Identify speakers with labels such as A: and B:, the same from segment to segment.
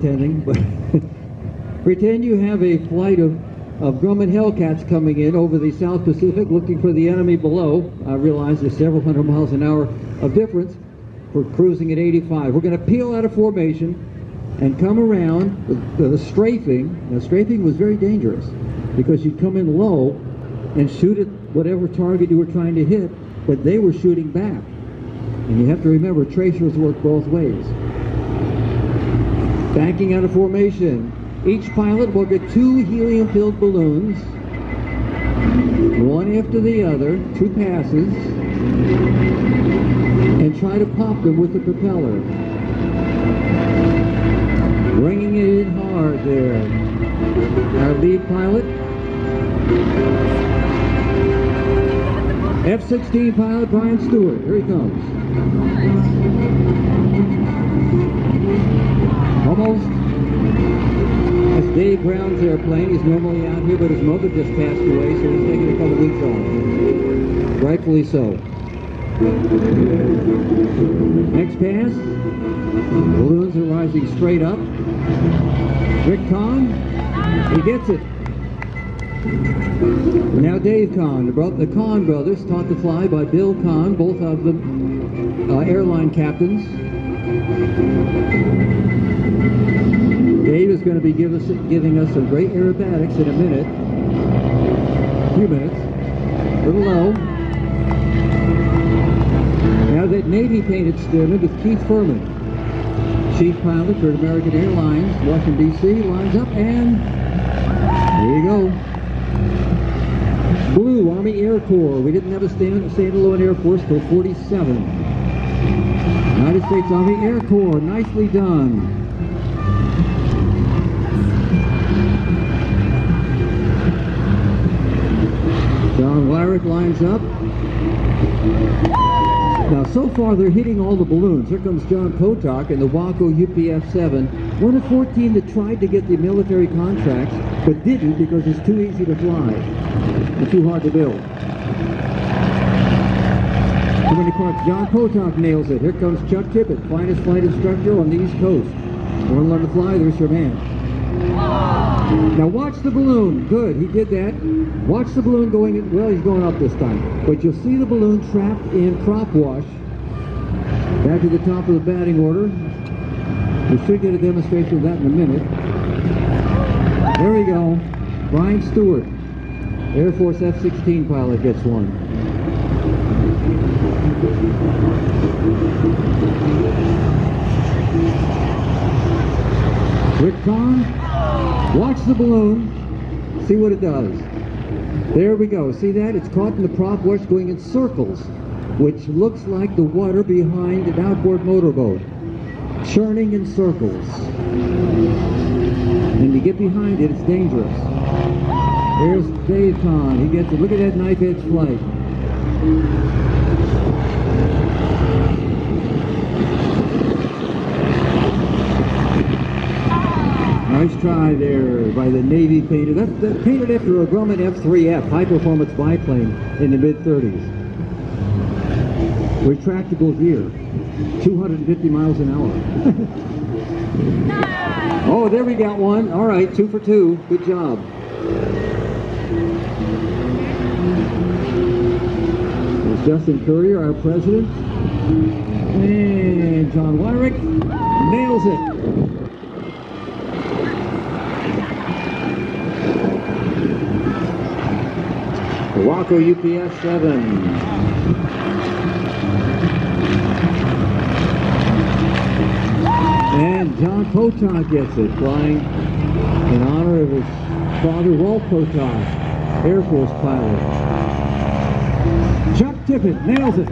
A: Pretending, but pretend you have a flight of Grumman Hellcats coming in over the South Pacific looking for the enemy below. I realize there's several hundred miles an hour of difference. We're cruising at 85. We're going to peel out of formation and come around the strafing. Now, strafing was very dangerous because you'd come in low and shoot at whatever target you were trying to hit, but they were shooting back. And you have to remember, tracers work both ways. Backing out of formation. Each pilot will get 2 helium-filled balloons, one after the other, 2 passes, and try to pop them with the propeller. Bringing it in hard there. Our lead pilot, F-16 pilot Brian Stewart. Here he comes. Almost. That's Dave Brown's airplane. He's normally out here, but his mother just passed away, so he's taking a couple weeks off. Rightfully so. Next pass. Balloons are rising straight up. Rick Kahn. He gets it. Now Dave Kahn. The Kahn brothers, taught to fly by Bill Kahn, both of them airline captains. Dave is going to be giving us some great aerobatics in a minute. A few minutes. A little low. Now that Navy painted steerman with Keith Furman, chief pilot for American Airlines, Washington, D.C., lines up, and here you go. Blue, Army Air Corps. We didn't have a standalone Air Force till 47. United States Army Air Corps. Nicely done. John Wyrick lines up. Now, so far, they're hitting all the balloons. Here comes John Potok in the Waco UPF-7, one of 14 that tried to get the military contracts, but didn't because it's too easy to fly and too hard to build. Too many parts. John Potok nails it. Here comes Chuck Tippett, finest flight instructor on the East Coast. Want to learn to fly? There's your man. Now watch the balloon. Good, he did that. Watch the balloon going in. Well, he's going up this time. But you'll see the balloon trapped in prop wash. Back to the top of the batting order. We should get a demonstration of that in a minute. There we go. Brian Stewart, Air Force F-16 pilot, gets one. Rick Kahn. Watch the balloon, see what it does. There we go. See that? It's caught in the prop wash going in circles, which looks like the water behind an outboard motorboat. Churning in circles. And you get behind it, it's dangerous. There's Dave Kahn. He gets it. Look at that knife edge flight. Nice try there by the Navy painter. That's painted after a Grumman F-3F, high-performance biplane in the mid-30s. Retractable gear, 250 miles an hour. Oh, there we got one. All right, 2 for 2. Good job. There's Justin Courier, our president. And John Wyrick nails it. Waco UPF-7. And John Potok gets it, flying in honor of his father, Walt Potok, Air Force pilot. Chuck Tippett nails it.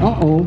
A: Uh-oh,